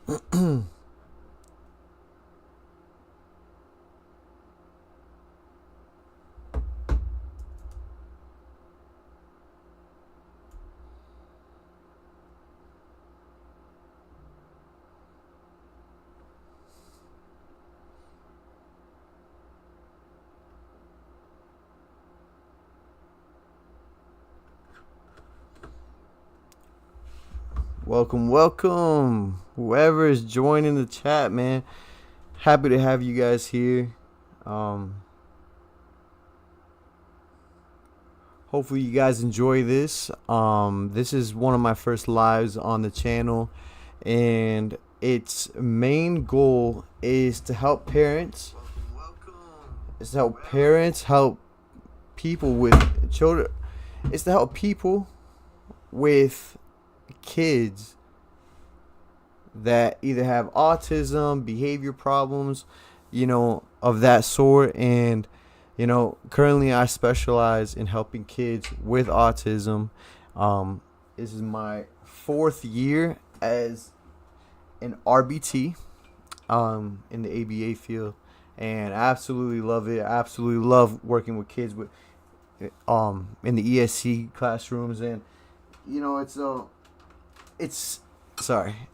Welcome, welcome. Whoever is joining the chat, man. Happy to have you guys here. Hopefully you guys enjoy this. This is one of my first lives on the channel, and its main goal is to help parents. Is to help parents, help people with children. It's to help people with kids that either have autism, behavior problems, of that sort. And, currently I specialize in helping kids with autism. This is my 4th year as an RBT in the ABA field, and I absolutely love it. I absolutely love working with kids with in the ESC classrooms. And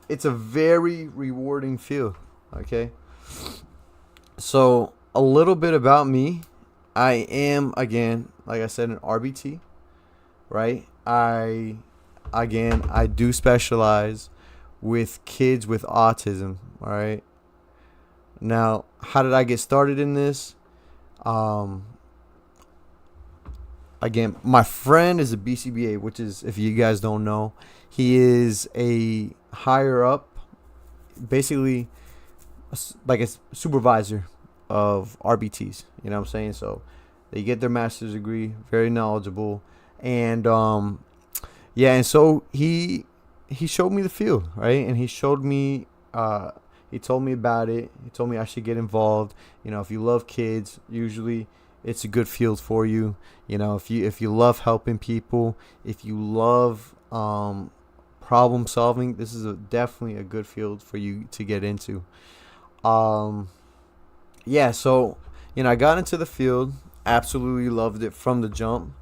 it's a very rewarding field. Okay, so a little bit about me. I am, again, like I said, an RBT, right? I do specialize with kids with autism. All right, now how did I get started in this? Again, my friend is a BCBA, which is, if you guys don't know, he is a higher up, basically like a supervisor of RBTs. You know what I'm saying? So they get their master's degree, very knowledgeable. And and so he showed me the field, right? And he showed me, he told me about it. He told me I should get involved. If you love kids, usually it's a good field for you. If you love helping people, if you love problem solving, this is definitely a good field for you to get into. So I got into the field, absolutely loved it from the jump.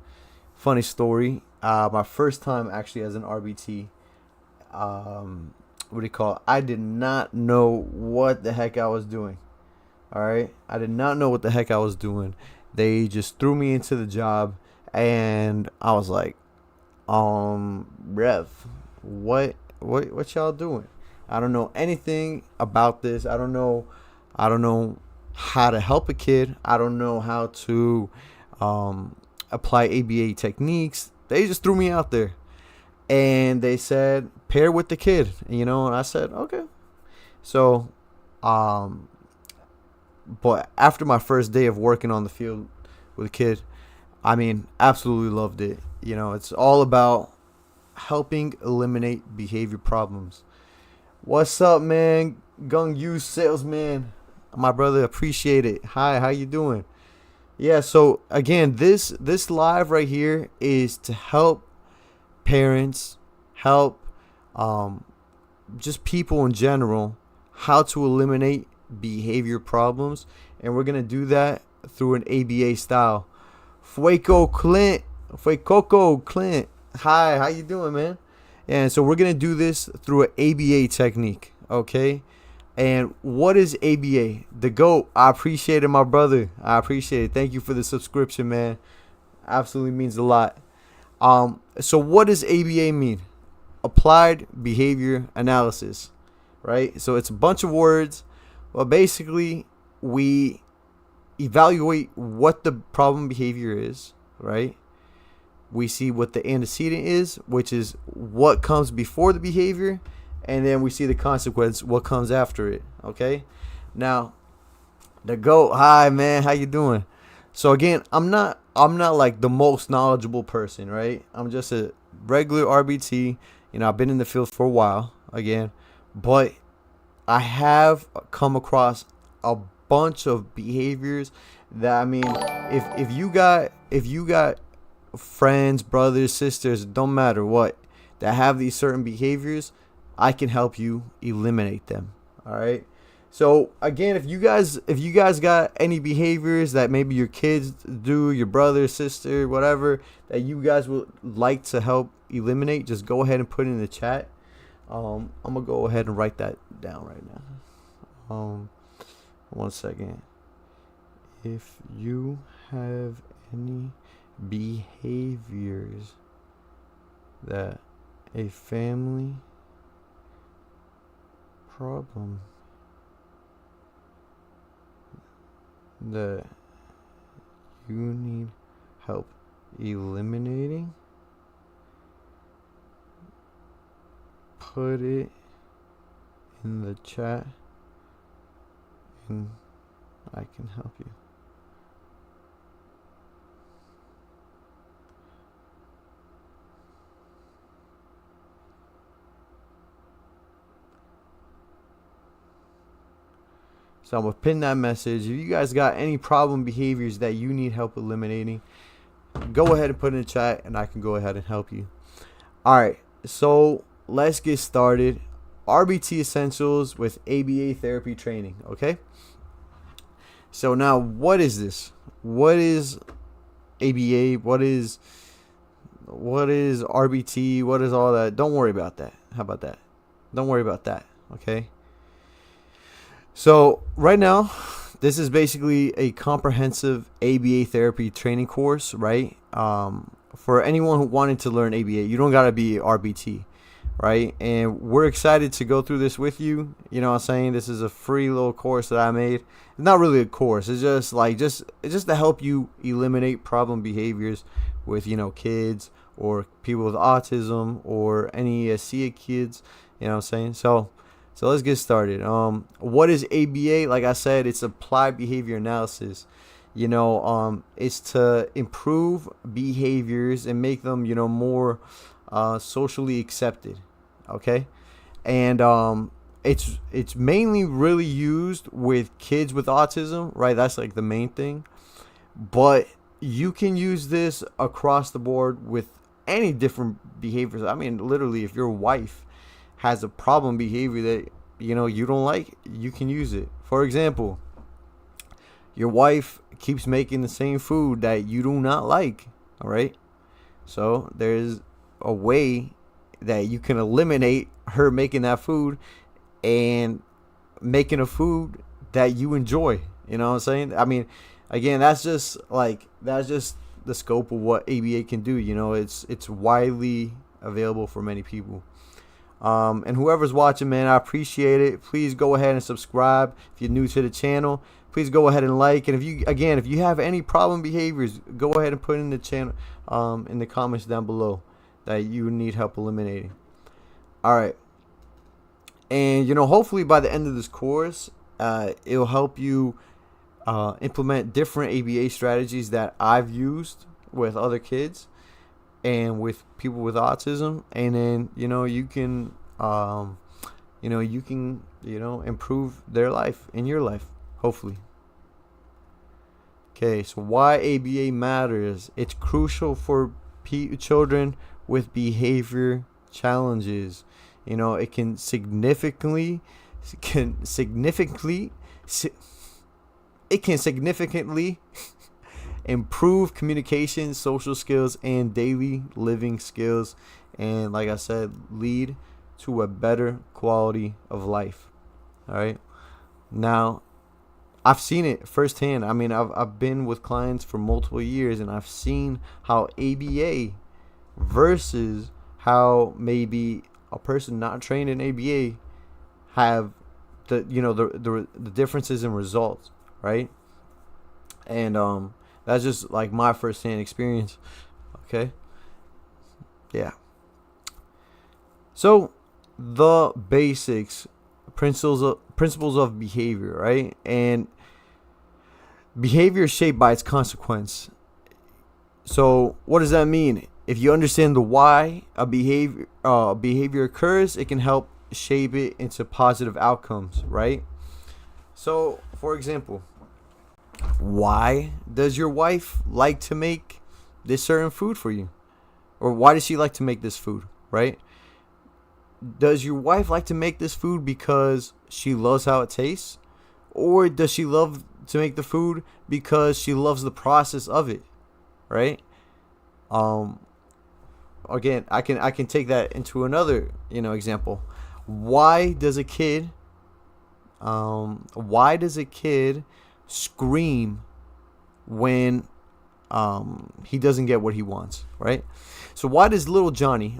Funny story, my first time actually as an RBT, I did not know what the heck I was doing. All right, I did not know what the heck I was doing. They just threw me into the job, and I was like, Rev, what y'all doing? I don't know anything about this. I don't know how to help a kid. I don't know how to apply ABA techniques. They just threw me out there, and they said pair with the kid. And I said okay. So, but after my first day of working on the field with a kid, absolutely loved it. It's all about helping eliminate behavior problems. What's up, man? Gung Yu salesman, my brother, appreciate it. Hi, how you doing? Yeah, so again, this live right here is to help parents, help just people in general, how to eliminate behavior problems. And we're gonna do that through an ABA style. Fueco Clint, hi, how you doing, man? And so we're gonna do this through an ABA technique. Okay, and what is ABA? The GOAT. I appreciate it, my brother. I appreciate it. Thank you for the subscription, man. Absolutely means a lot. So what does ABA mean? Applied Behavior Analysis, right? So it's a bunch of words. Well, basically, we evaluate what the problem behavior is, right? We see what the antecedent is, which is what comes before the behavior, and then we see the consequence, what comes after it. Okay, now the GOAT. Hi, man, how you doing? So again, I'm not like the most knowledgeable person, right? I'm just a regular RBT. I've been in the field for a while, again, but I have come across a bunch of behaviors that, if you got friends, brothers, sisters, don't matter what, that have these certain behaviors, I can help you eliminate them. All right. So again, if you guys got any behaviors that maybe your kids do, your brother, sister, whatever, that you guys would like to help eliminate, just go ahead and put it in the chat. I'm gonna go ahead and write that down right now. 1 second. If you have any behaviors that a family problem that you need help eliminating, put it in the chat and I can help you. So I'm going to pin that message. If you guys got any problem behaviors that you need help eliminating, go ahead and put it in the chat and I can go ahead and help you. All right. So let's get started. RBT Essentials with ABA Therapy Training. Okay. So now what is this? What is ABA? What is RBT? What is all that? Don't worry about that. How about that? Don't worry about that. Okay. So right now, this is basically a comprehensive ABA therapy training course, right? For anyone who wanted to learn ABA, you don't got to be RBT, right? And we're excited to go through this with you. You know what I'm saying? This is a free little course that I made. It's not really a course. It's just it's just to help you eliminate problem behaviors with, kids or people with autism or any ESC kids. You know what I'm saying? So let's get started. What is ABA? Like I said, it's applied behavior analysis. It's to improve behaviors and make them, more socially accepted. Okay, and it's mainly really used with kids with autism, right? That's like the main thing. But you can use this across the board with any different behaviors. I mean, literally, if your wife has a problem behavior that you don't like, you can use it. For example, your wife keeps making the same food that you do not like. All right, so there's a way that you can eliminate her making that food and making a food that you enjoy. You know what I'm saying? I mean, again, that's just the scope of what ABA can do. It's widely available for many people. And whoever's watching, man, I appreciate it. Please go ahead and subscribe if you're new to the channel. Please go ahead and like. And if you have any problem behaviors, go ahead and put in the channel, in the comments down below that you need help eliminating. All right. And hopefully by the end of this course, it'll help you implement different ABA strategies that I've used with other kids and with people with autism, and then you can improve their life and your life, hopefully. Okay, so why ABA matters? It's crucial for children with behavior challenges. It can significantly improve communication, social skills, and daily living skills, and like I said, lead to a better quality of life. All right. Now, I've seen it firsthand. I mean, I've been with clients for multiple years, and I've seen how ABA versus how maybe a person not trained in ABA have the differences in results, right? And that's just like my first-hand experience. Okay. Yeah. So the basics, principles of behavior, right? And behavior is shaped by its consequence. So what does that mean? If you understand the why a behavior occurs, it can help shape it into positive outcomes, right? So, for example, why does your wife like to make this certain food for you? Or why does she like to make this food, right? does your wife like to make this food because she loves how it tastes? Or does she love to make the food because she loves the process of it? Right? Um Again, I can take that into another, example. Why does a kid scream when he doesn't get what he wants, right? So why does little Johnny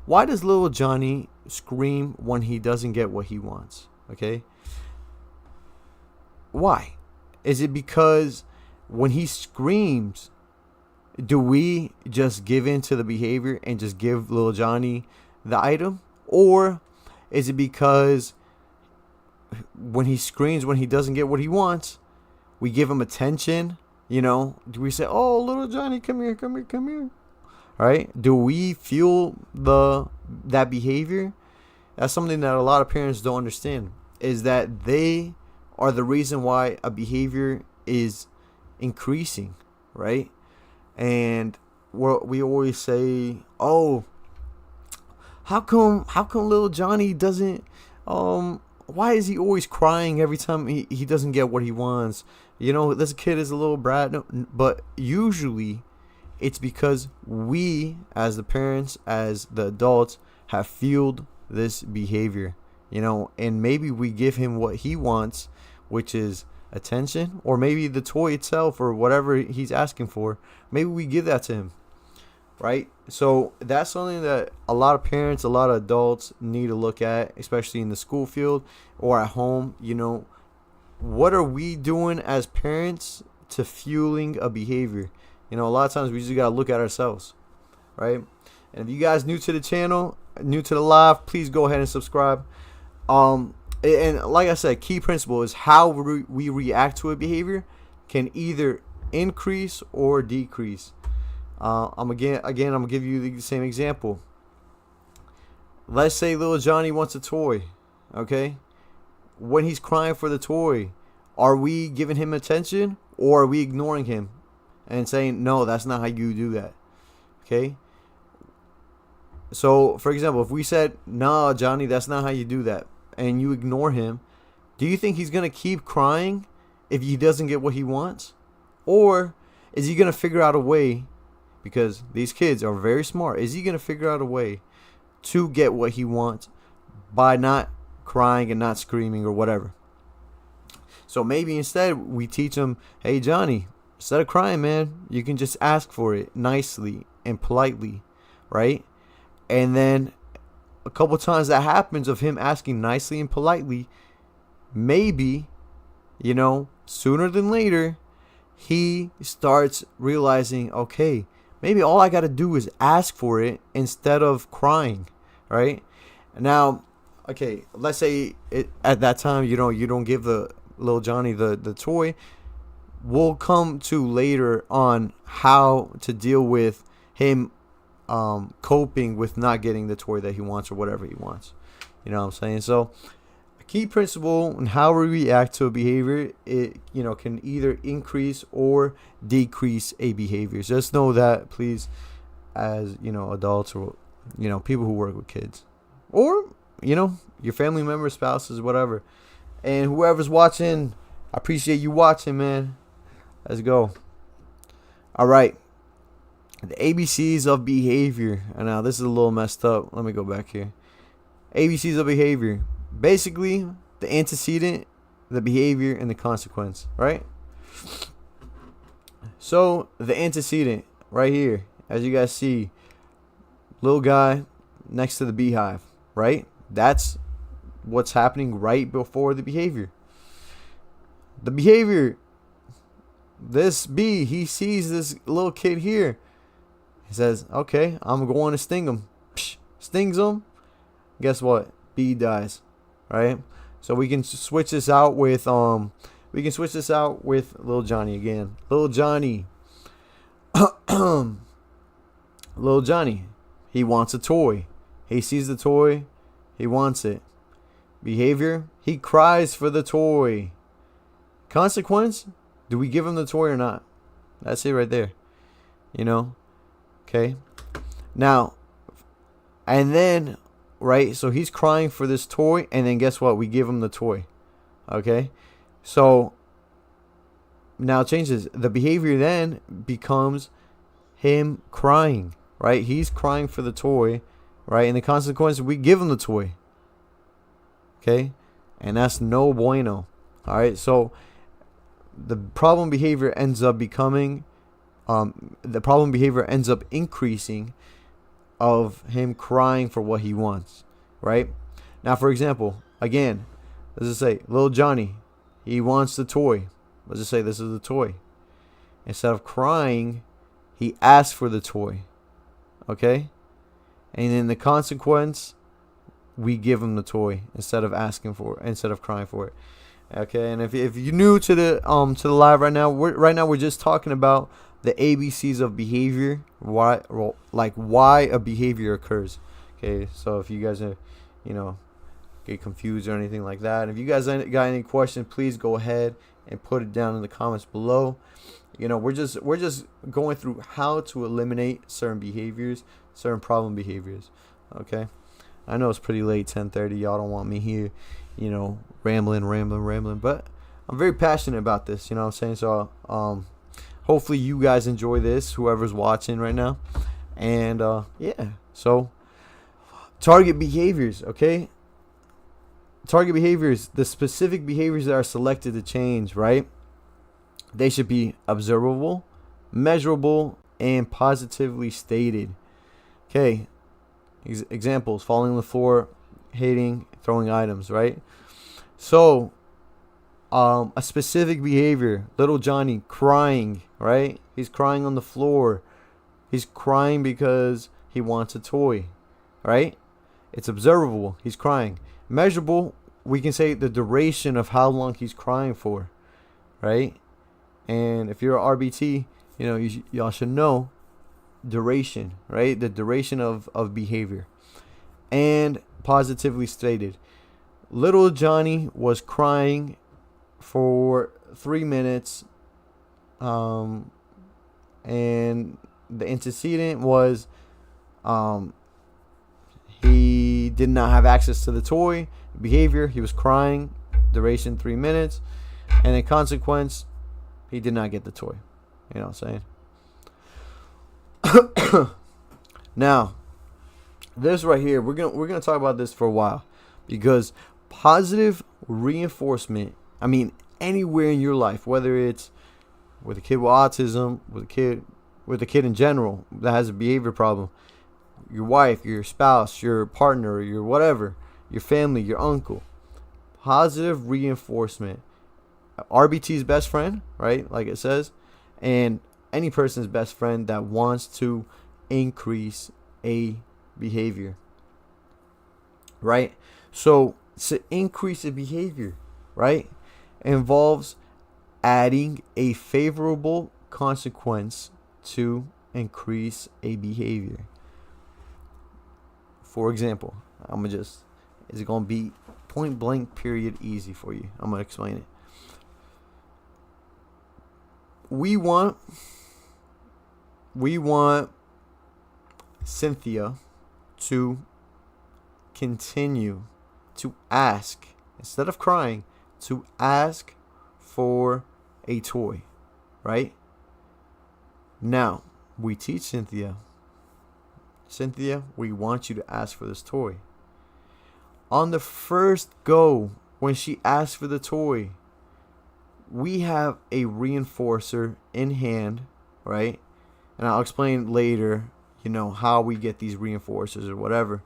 why does little Johnny scream when he doesn't get what he wants? Okay? Why? Is it because when he screams, do we just give in to the behavior and just give little Johnny the item? Or is it because when he screams when he doesn't get what he wants, we give him attention? Do we say, "Oh, little Johnny, come here, come here, come here"? Right? Do we fuel that behavior? That's something that a lot of parents don't understand, is that they are the reason why a behavior is increasing, right? And we always say, "Oh, how come little Johnny doesn't why is he always crying every time he doesn't get what he wants? This kid is a little brat." No, but usually it's because we, as the parents, as the adults, have fueled this behavior, and maybe we give him what he wants, which is attention, or maybe the toy itself, or whatever he's asking for. Maybe we give that to him, right? So that's something that a lot of parents, a lot of adults need to look at, especially in the school field or at home. What are we doing as parents to fueling a behavior? A lot of times we just got to look at ourselves, right? And if you guys new to the channel, new to the live, please go ahead and subscribe. And like I said, key principle is how we react to a behavior can either increase or decrease. I'm gonna give you the same example. Let's say little Johnny wants a toy, okay? When he's crying for the toy, are we giving him attention, or are we ignoring him and saying, "No, that's not how you do that"? Okay? So, for example, if we said, "No, Johnny, that's not how you do that," and you ignore him, do you think he's going to keep crying if he doesn't get what he wants? Or is he going to figure out a way, because these kids are very smart, is he going to figure out a way to get what he wants by not crying and not screaming or whatever? So maybe instead we teach him, "Hey, Johnny, instead of crying, man, you can just ask for it nicely and politely," right? And then a couple times that happens of him asking nicely and politely, maybe, sooner than later, he starts realizing, okay, maybe all I got to do is ask for it instead of crying, right? Now, okay, let's say at that time, you don't give the little Johnny the toy. We'll come to later on how to deal with him coping with not getting the toy that he wants or whatever he wants. You know what I'm saying? So a key principle in how we react to a behavior, it can either increase or decrease a behavior. Just know that, please, as adults, or people who work with kids, or your family members, spouses, whatever. And whoever's watching, I appreciate you watching, man. Let's go. All right. The ABCs of behavior. And now this is a little messed up. Let me go back here. ABCs of behavior. Basically, the antecedent, the behavior, and the consequence, right? So, the antecedent right here, as you guys see, little guy next to the beehive, right? That's what's happening right before the behavior. The behavior, this bee, he sees this little kid here. He says, "Okay, I'm going to sting him." Psh, stings him. Guess what? Bee dies, right? So we can switch this out with little Johnny again. Little Johnny. Little Johnny, he wants a toy. He sees the toy, he wants it. Behavior, he cries for the toy. Consequence, do we give him the toy or not? That's it right there. Okay. Now, and then right? So he's crying for this toy, and then guess what? We give him the toy. Okay? So now it changes. The behavior then becomes him crying, right? He's crying for the toy, right? And the consequence, we give him the toy. Okay? And that's no bueno. All right? So the problem behavior ends up increasing of him crying for what he wants, right? Now, for example, again, let's just say little Johnny, he wants the toy. Let's just say this is the toy. Instead of crying, he asks for the toy, okay? And in the consequence, we give him the toy instead of crying for it. Okay, and if you're new to the live right now, we're just talking about the ABCs of behavior, why a behavior occurs. Okay, so if you guys are, get confused or anything like that, if you guys got any questions, please go ahead and put it down in the comments below. We're just going through how to eliminate certain behaviors, certain problem behaviors. Okay, I know it's pretty late, 10:30. Y'all don't want me here, rambling, but I'm very passionate about this, you know what I'm saying? So hopefully you guys enjoy this, whoever's watching right now. And yeah, so target behaviors, okay? Target behaviors, the specific behaviors that are selected to change, right? They should be observable, measurable, and positively stated. Okay, examples: falling on the floor, hating, throwing items, right? So a specific behavior, little Johnny crying, right? He's crying on the floor. He's crying because he wants a toy, right? It's observable. He's crying. Measurable, we can say the duration of how long he's crying for, right? And if you're an RBT, y'all should know duration, right? The duration of behavior. And positively stated, little Johnny was crying for 3 minutes, and the antecedent was he did not have access to the toy. Behavior, he was crying, duration 3 minutes, and in consequence, he did not get the toy. You know what I'm saying? Now, this right here, we're gonna talk about this for a while, because positive reinforcement, I mean, anywhere in your life, whether it's with a kid with autism, with a kid in general that has a behavior problem, your wife, your spouse, your partner, your whatever, your family, your uncle, positive reinforcement, RBT's best friend, right? Like it says, and any person's best friend that wants to increase a behavior, right? So to increase a behavior, right, involves adding a favorable consequence to increase a behavior. For example, it's going to be point blank period easy for you. I'm going to explain it. We want Cynthia to continue to ask, instead of crying, to ask for a toy, right? Now, we teach Cynthia, we want you to ask for this toy. On the first go, when she asks for the toy, we have a reinforcer in hand, right? And I'll explain later, how we get these reinforcers or whatever.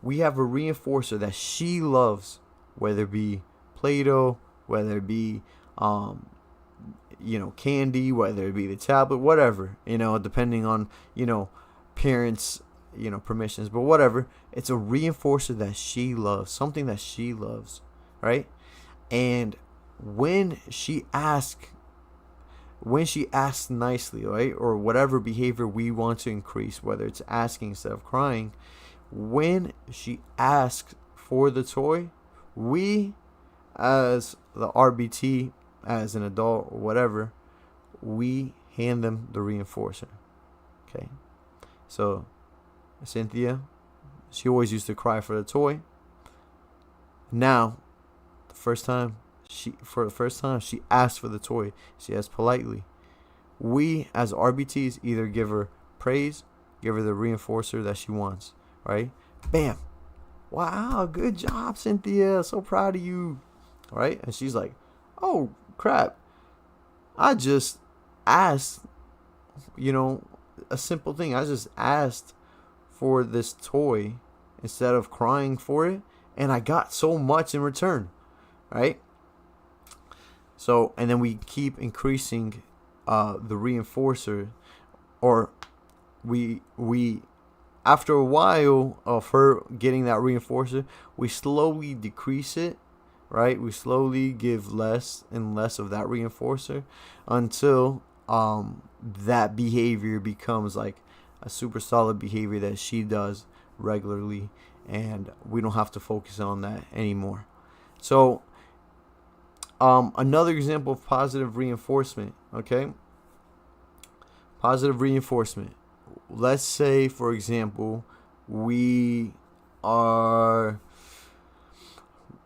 We have a reinforcer that she loves, whether it be Play-Doh, whether it be, candy, whether it be the tablet, whatever, depending on, parents, permissions, but whatever. It's a reinforcer that she loves, something that she loves, right? And when she asks nicely, right, or whatever behavior we want to increase, whether it's asking instead of crying, when she asks for the toy, we, as the RBT, as an adult or whatever, we hand them the reinforcer. Okay, so Cynthia, She always used to cry for the toy. Now, for the first time, she asked for the toy. She asked politely. We, as RBTs, either give her praise, give her the reinforcer that she wants, right? Bam. Wow, good job, Cynthia. So proud of you. Right? And she's like, oh, crap. I just asked, a simple thing. I just asked for this toy instead of crying for it. And I got so much in return. Right? So, and then we keep increasing the reinforcer, or we after a while of her getting that reinforcer, we slowly decrease it, right? We slowly give less and less of that reinforcer until that behavior becomes like a super solid behavior that she does regularly, and we don't have to focus on that anymore. So another example of positive reinforcement, okay? Positive reinforcement. Let's say, for example, we are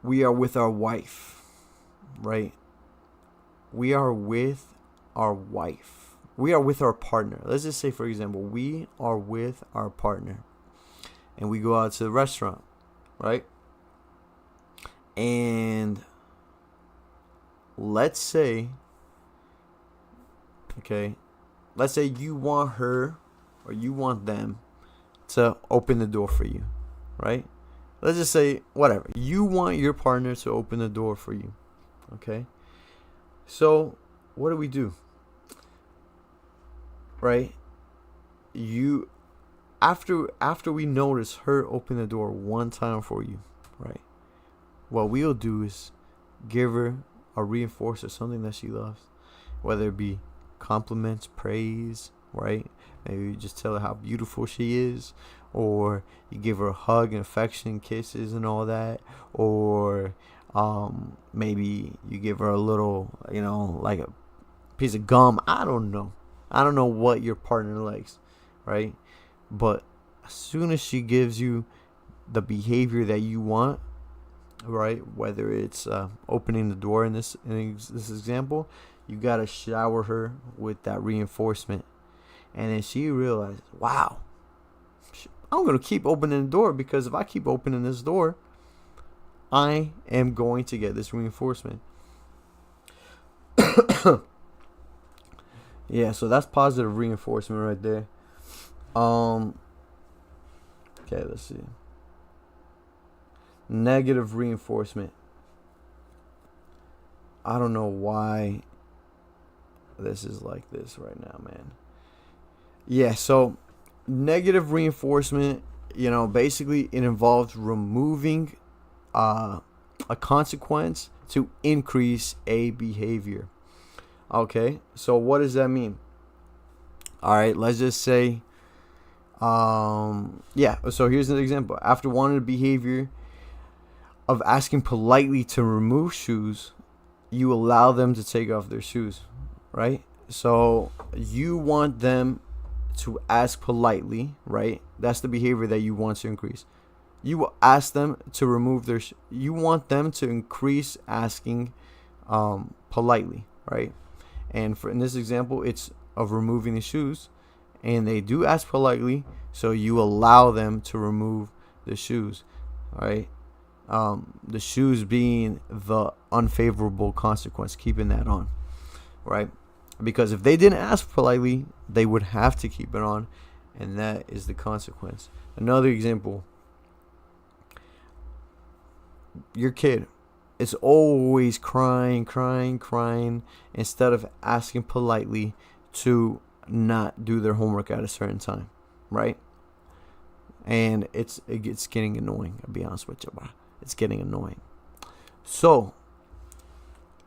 with our wife, right? We are with our wife. We are with our partner. Let's just say, for example, we are with our partner and we go out to the restaurant, right? And let's say you want her or you want them to open the door for you, right? Let's just say, whatever. You want your partner to open the door for you, okay? So, what do? Right? After we notice her open the door one time for you, right? What we'll do is give her a reinforcer, something that she loves, whether it be compliments, praise, right? Maybe you just tell her how beautiful she is, or you give her a hug and affection, kisses and all that, or maybe you give her a little, like a piece of gum. I don't know what your partner likes, right? But as soon as she gives you the behavior that you want, right, whether it's opening the door in this example, you gotta shower her with that reinforcement. And then she realized, wow, I'm going to keep opening the door, because if I keep opening this door, I am going to get this reinforcement. Yeah, so that's positive reinforcement right there. Okay, let's see. Negative reinforcement. I don't know why this is like this right now, man. Yeah, so negative reinforcement, basically it involves removing a consequence to increase a behavior. Okay, so what does that mean? All right, let's just say, so here's an example. After wanting a behavior of asking politely to remove shoes, you allow them to take off their shoes, right? So you want them to ask politely, right? That's the behavior that you want to increase. You will ask them to remove you want them to increase asking politely, right? And in this example, it's of removing the shoes, and they do ask politely, so you allow them to remove the shoes, right? The shoes being the unfavorable consequence, keeping that on, right? Because if they didn't ask politely, they would have to keep it on, and that is the consequence. Another example, your kid is always crying, instead of asking politely to not do their homework at a certain time, right? And it gets getting annoying, I'll be honest with you, bro. It's getting annoying. So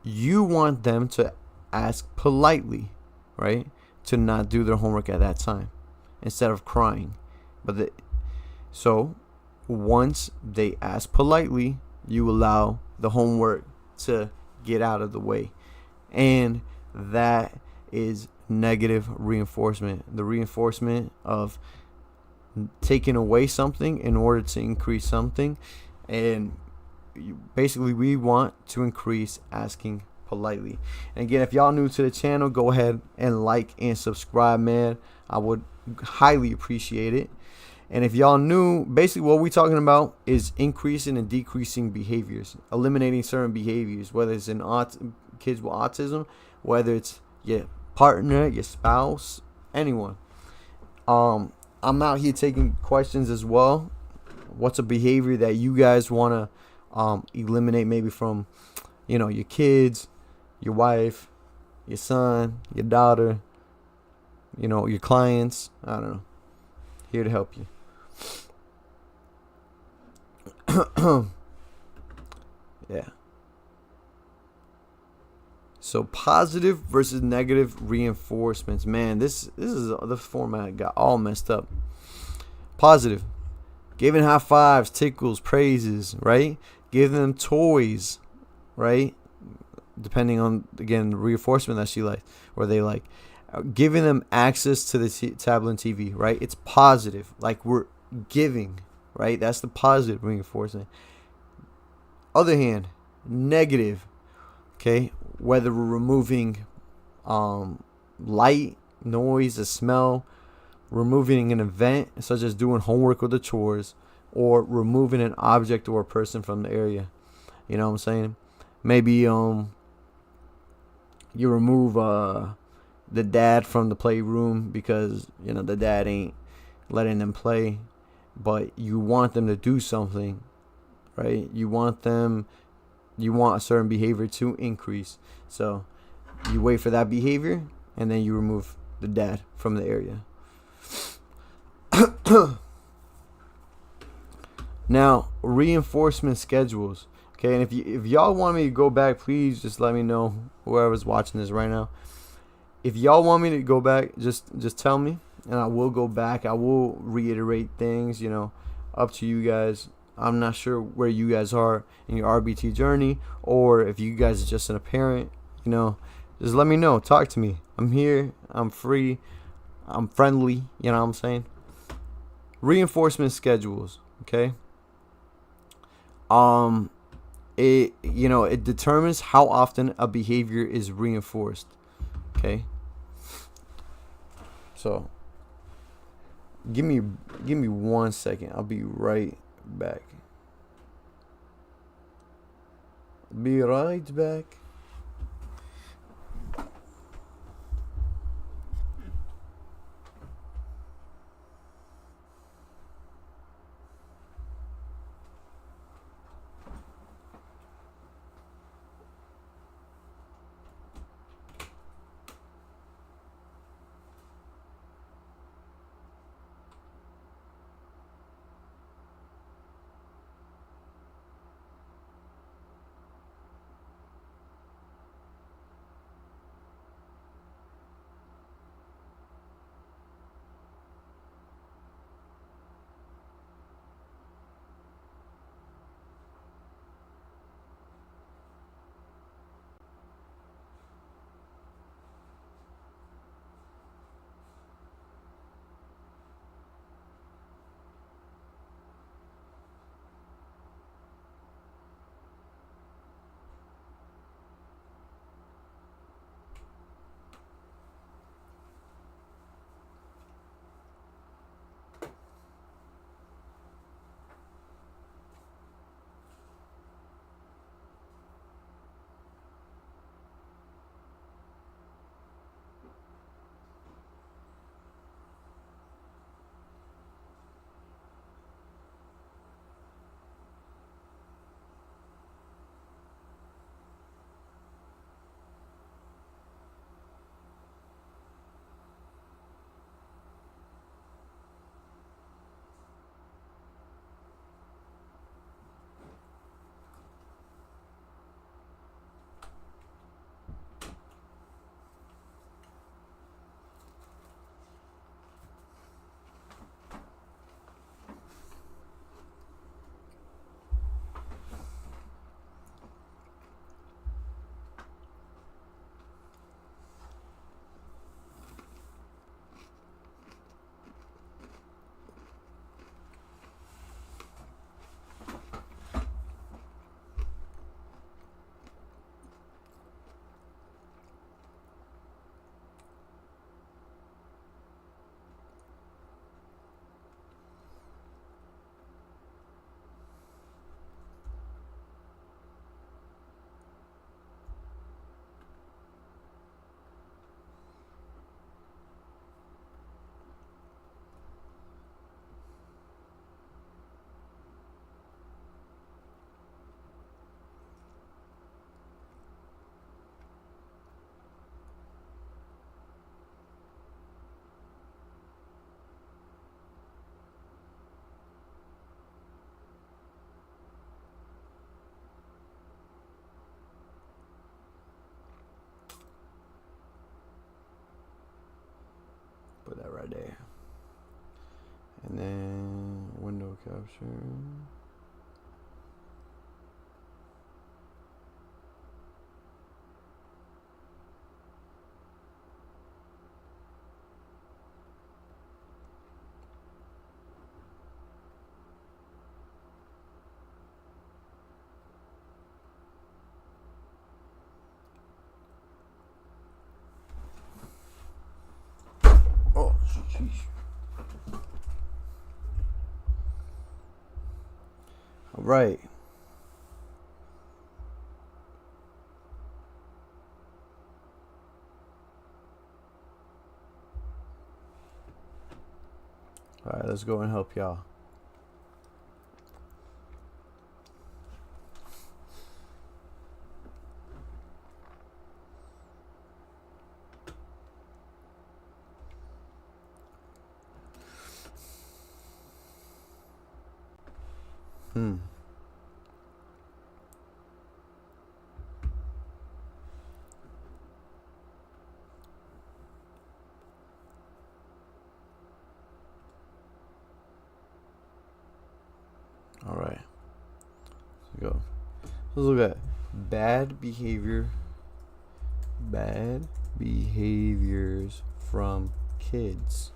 you want them to ask politely, right, to not do their homework at that time instead of crying. So once they ask politely, you allow the homework to get out of the way, and that is negative reinforcement. The reinforcement of taking away something in order to increase something. And basically, we want to increase asking politely. And again, if y'all new to the channel, go ahead and like and subscribe, man. I would highly appreciate it. And if y'all new, basically what we're talking about is increasing and decreasing behaviors, eliminating certain behaviors, whether it's in kids with autism, whether it's your partner, your spouse, anyone. I'm out here taking questions as well. What's a behavior that you guys want to eliminate, maybe from, your kids, your wife, your son, your daughter, your clients? I don't know. Here to help you. Yeah. So positive versus negative reinforcements. Man, this is the format got all messed up. Positive, giving high fives, tickles, praises, right? Giving them toys, right? Depending on, again, the reinforcement that she likes or they like. Giving them access to the tablet and TV, right? It's positive, like we're giving, right? That's the positive reinforcement. Other hand, negative, okay? Whether we're removing light, noise, a smell, removing an event such as doing homework or the chores, or removing an object or a person from the area. You know what I'm saying? Maybe you remove the dad from the playroom because the dad ain't letting them play, but you want them to do something, right? You want a certain behavior to increase. So you wait for that behavior and then you remove the dad from the area. Now, reinforcement schedules. Okay, and if y'all want me to go back, please just let me know, whoever's watching this right now. If y'all want me to go back, just tell me and I will go back. I will reiterate things, up to you guys. I'm not sure where you guys are in your RBT journey, or if you guys are just a parent, just let me know. Talk to me. I'm here. I'm free. I'm friendly. You know what I'm saying? Reinforcement schedules. Okay. It determines how often a behavior is reinforced. Okay. So give me 1 second. I'll be right back. Be right back. Capture. Oh, jeez. All right. All right, let's go and help y'all. Hmm. All right. Let's go. Let's look at bad behavior. Bad behaviors from kids.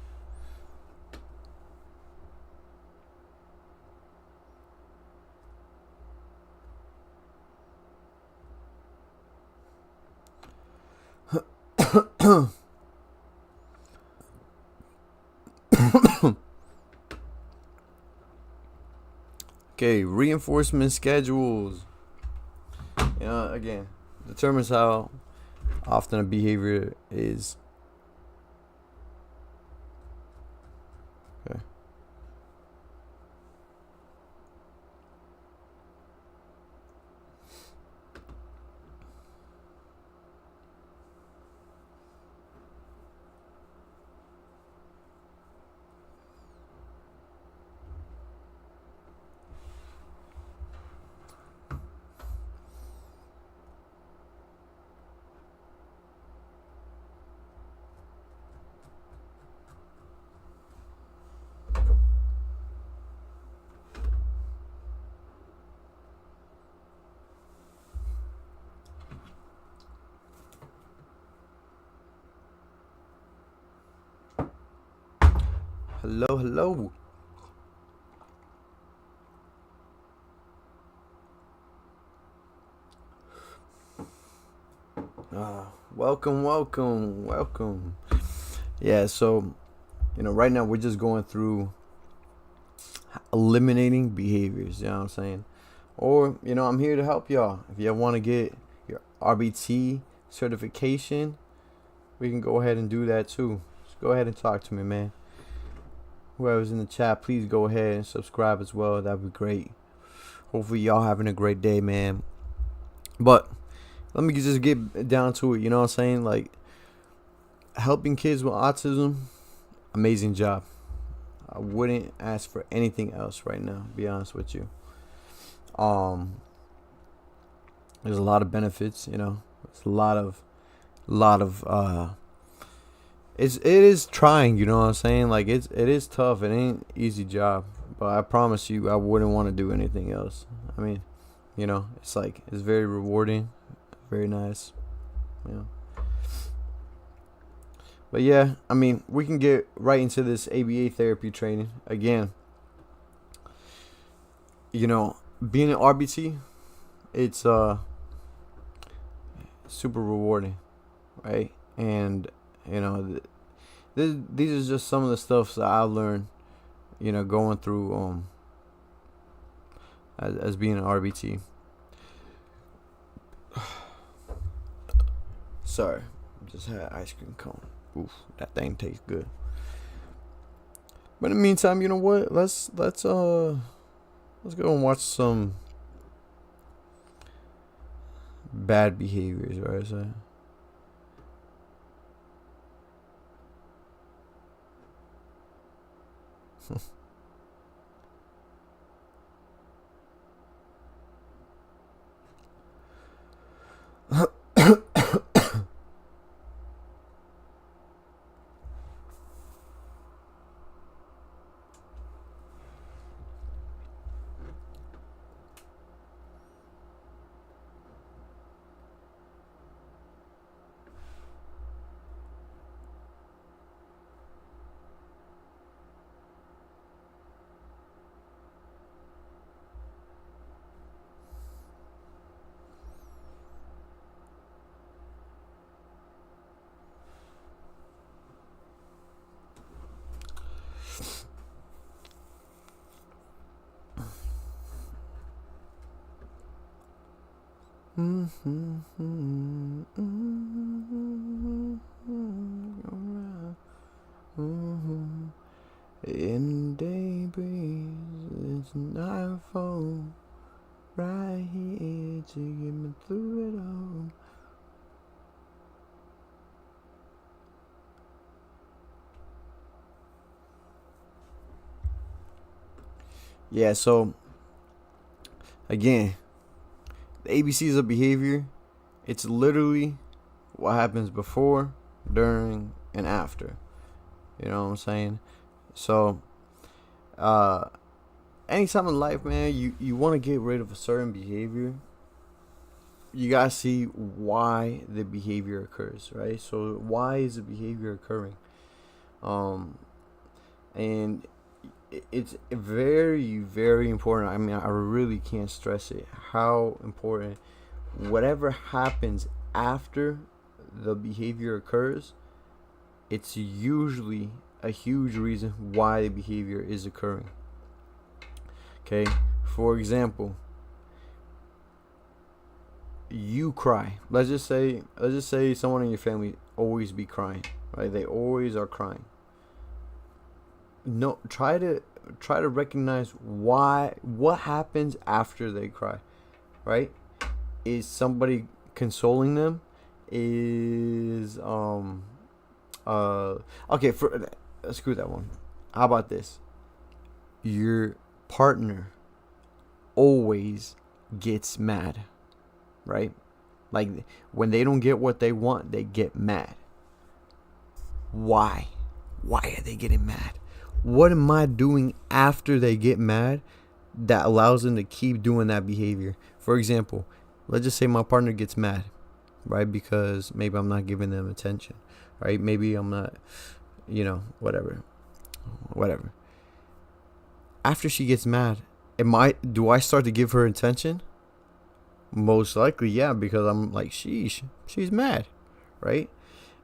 Okay, reinforcement schedules. Again, determines how often a behavior is. Okay. Hello, hello. Welcome, welcome, welcome. Yeah, so, right now we're just going through eliminating behaviors, you know what I'm saying? Or, I'm here to help y'all. If y'all want to get your RBT certification, we can go ahead and do that too. Just go ahead and talk to me, man. Whoever's in the chat, please go ahead and subscribe as well. That'd be great. Hopefully y'all having a great day, man. But let me just get down to it, you know what I'm saying? Like, helping kids with autism, amazing job. I wouldn't ask for anything else right now, to be honest with you. There's a lot of benefits, It's a lot of it is trying, you know what I'm saying? Like, it is tough. It ain't an easy job, but I promise you, I wouldn't want to do anything else. I mean, it's like, it's very rewarding, very nice, But yeah, I mean, we can get right into this ABA therapy training again. Being an RBT, it's super rewarding, right? And these are just some of the stuff that I've learned, going through as being an RBT. Sorry, just had ice cream cone. Oof, that thing tastes good. But in the meantime, you know what? Let's go and watch some bad behaviors, right? So, In day breeze, it's nightfall, right here to get me through it all. Yeah, so again, the ABCs of behavior, it's literally what happens before, during, and after. You know what I'm saying? So, anytime in life, man, you want to get rid of a certain behavior, you gotta see why the behavior occurs, right? So, why is the behavior occurring? Um, and it's very, very important. I mean, I really can't stress it how important whatever happens after the behavior occurs, it's usually a huge reason why the behavior is occurring. Okay, for example, you cry. Let's just say someone in your family always be crying, right? They always are crying. No, try to recognize what happens after they cry, right? Is somebody consoling them? Is okay, for screw that one. How about this? Your partner always gets mad, right? Like when they don't get what they want, they get mad. Why? Why are they getting mad? What am I doing after they get mad that allows them to keep doing that behavior? For example, let's just say my partner gets mad, right? Because maybe I'm not giving them attention, right? Maybe I'm not, whatever. After she gets mad, do I start to give her attention? Most likely, yeah, because I'm like, sheesh, she's mad, right?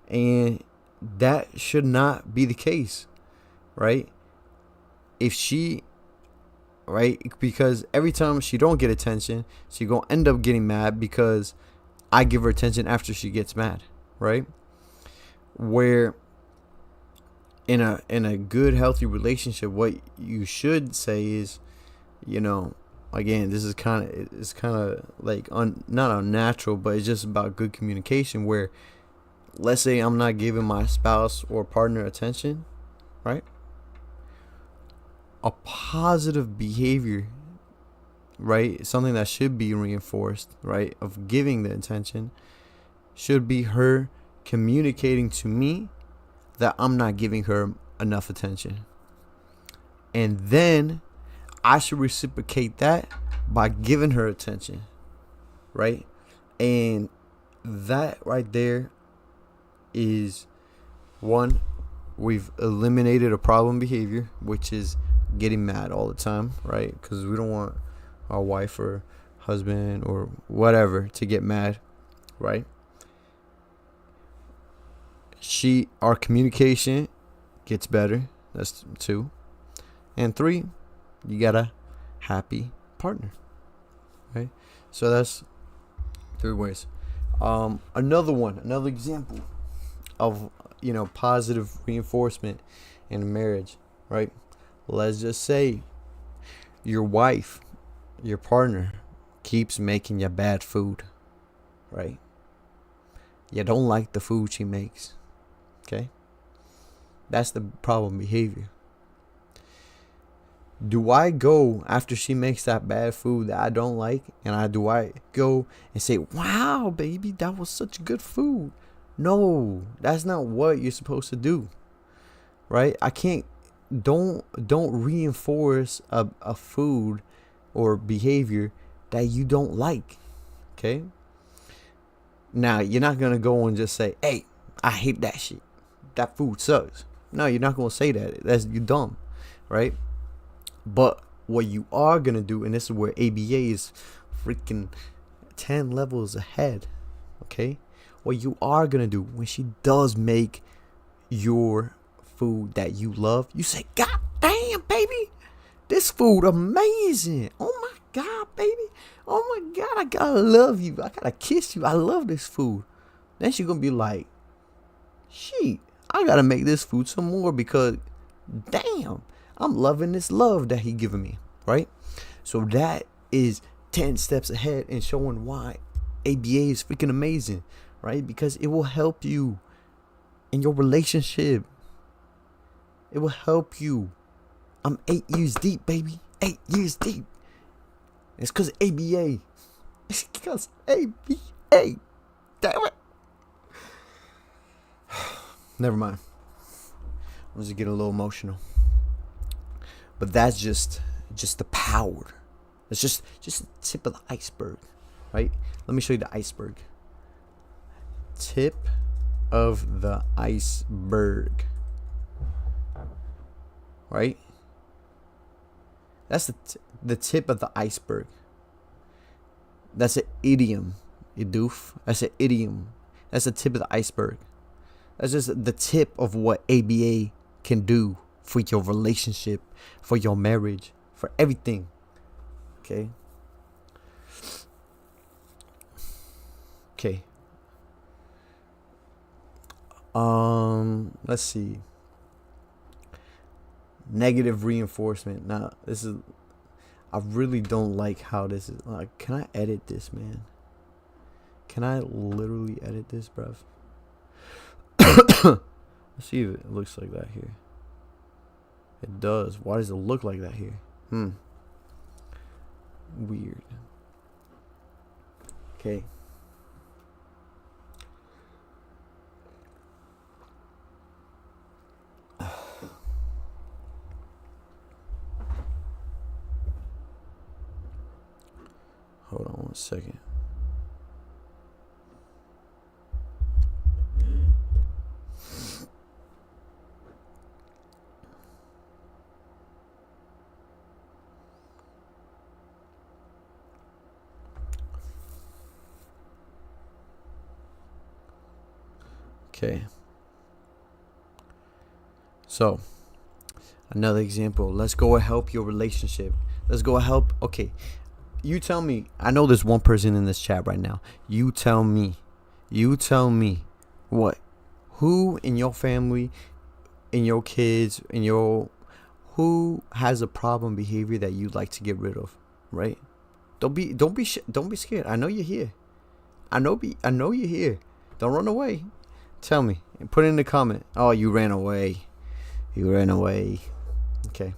And that should not be the case, right? If she, right, because every time she don't get attention, she gonna end up getting mad because I give her attention after she gets mad, right? Where in a good healthy relationship, what you should say is, again, this is kind of like not unnatural, but it's just about good communication. Where let's say I'm not giving my spouse or partner attention, right? A positive behavior, right? Something that should be reinforced, right? Of giving the attention should be her communicating to me that I'm not giving her enough attention. And then I should reciprocate that by giving her attention, right? And that right there is one, we've eliminated a problem behavior, which is getting mad all the time, right? Because we don't want our wife or husband or whatever to get mad, right? Our communication gets better. That's 2. And 3, you got a happy partner, right? So that's 3 ways. Another example of positive reinforcement in a marriage, right? Let's just say your wife, your partner, keeps making you bad food, right? You don't like the food she makes, okay? That's the problem behavior. Do I go after she makes that bad food that I don't like, and do I go and say, "Wow, baby, that was such good food"? No, that's not what you're supposed to do, right? I can't. Don't reinforce a food or behavior that you don't like, okay? Now you're not gonna go and just say, "Hey, I hate that shit. That food sucks." No, you're not gonna say that. You dumb, right? But what you are gonna do, and this is where ABA is freaking 10 levels ahead, okay? What you are gonna do when she does make your food that you love, you say, "God damn, baby, this food amazing. Oh my God, baby. Oh my God, I gotta love you. I gotta kiss you. I love this food. Then she gonna be like, shit, I gotta make this food some more because damn, I'm loving this love that he giving me, right? So that is 10 steps ahead and showing why ABA is freaking amazing, right? Because it will help you in your relationship. It will help you. I'm 8 years deep, baby. 8 years deep. It's because ABA. It's because ABA. Damn it. Never mind. I'm just getting a little emotional. But that's just the power. It's just the tip of the iceberg, right? Let me show you the iceberg. Tip of the iceberg, right? That's the tip of the iceberg. That's an idiom, you doof. That's an idiom. That's the tip of the iceberg. That's just the tip of what ABA can do for your relationship, for your marriage, for everything. Okay. Okay. Let's see. Negative reinforcement. Now, this is, I really don't like how this is. Like, can I edit this, man? Can I literally edit this, bruv? Let's see if it looks like that here. It does. Why does it look like that here? Weird. Okay. Hold on one second. Okay. So, another example. Let's go and help your relationship. Let's go and help. Okay. You tell me. I know there's one person in this chat right now. You tell me. You tell me what? Who in your family, in your kids, who has a problem behavior that you'd like to get rid of, right? Don't be scared. I know you're here. I know you're here. Don't run away. Tell me. Put it in the comment. Oh, you ran away. You ran away. Okay.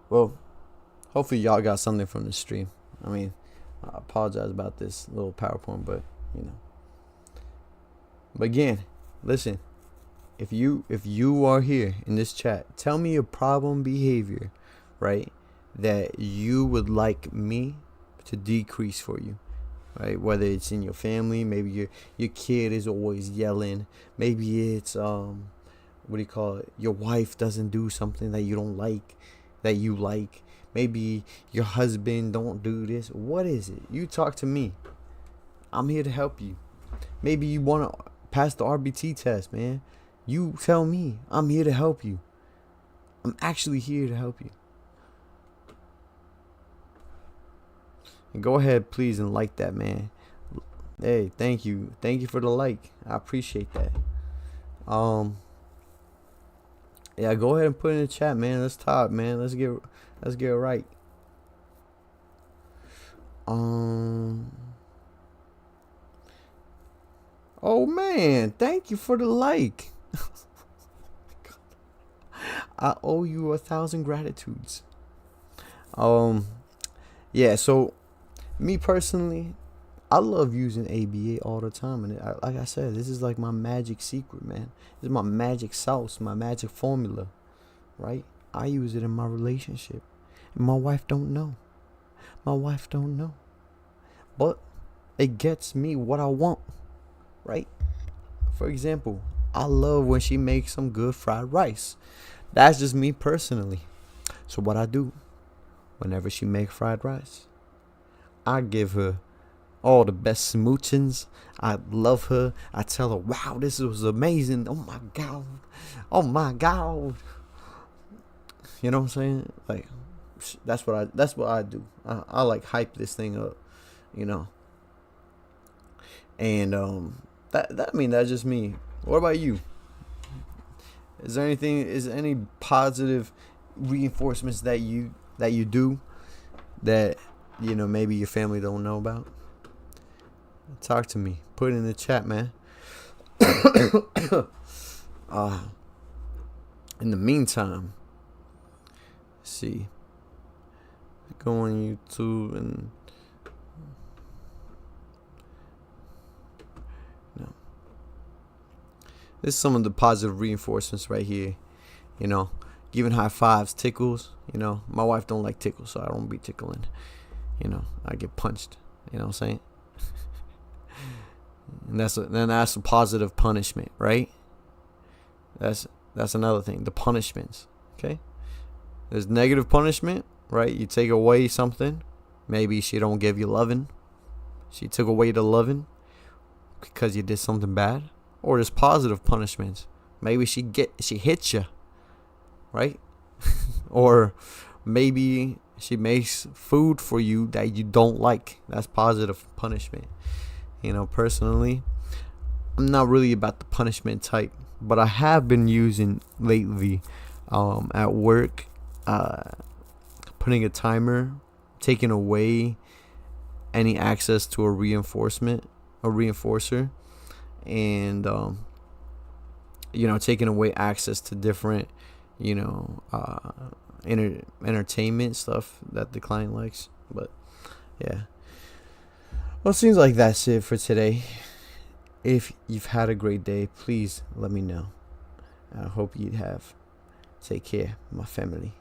Well, hopefully y'all got something from the stream. I mean, I apologize about this little PowerPoint, but you know. But again, listen. If you are here in this chat, tell me your problem behavior, right? That you would like me to decrease for you, right? Whether it's in your family, maybe your kid is always yelling, maybe it's what do you call it? Your wife doesn't do something that you don't like, that you like. Maybe your husband don't do this. What is it? You talk to me. I'm here to help you. Maybe you want to pass the RBT test, man. You tell me. I'm here to help you. I'm actually here to help you. And go ahead, please, and like that, man. Hey, thank you. Thank you for the like. I appreciate that. Yeah, go ahead and put it in the chat, man. Let's talk, man. Let's get it right. Oh man, thank you for the like. I owe you 1,000 gratitudes. Yeah. So, me personally, I love using ABA all the time, and like I said, this is like my magic secret, man. This is my magic sauce, my magic formula, right? I use it in my relationship, and my wife don't know. My wife don't know, but it gets me what I want, right? For example, I love when she makes some good fried rice. That's just me personally. So what I do whenever she make fried rice, I give her all the best smoochings. I love her. I tell her, wow, this was amazing. Oh my God. Oh my God. You know what I'm saying? Like, that's what I do. I like hype this thing up, you know. And that I mean that's just me. What about you? Is there any positive reinforcements that you do that maybe your family don't know about? Talk to me. Put it in the chat, man. uh in the meantime, let's see. Go on YouTube and no. This is some of the positive reinforcements right here. You know, giving high fives tickles. My wife don't like tickles, so I don't be tickling. I get punched. You know what I'm saying? And that's a positive punishment, right? That's another thing. The punishments. Okay. There's negative punishment, right? You take away something. Maybe she don't give you loving. She took away the loving because you did something bad. Or there's positive punishments. Maybe she hits you, right? Or maybe she makes food for you that you don't like. That's positive punishment. Personally, I'm not really about the punishment type, but I have been using lately at work, putting a timer, taking away any access to a reinforcer, and taking away access to different entertainment stuff that the client likes. But yeah, well, it seems like that's it for today. If you've had a great day, please let me know. I hope you have. Take care, my family.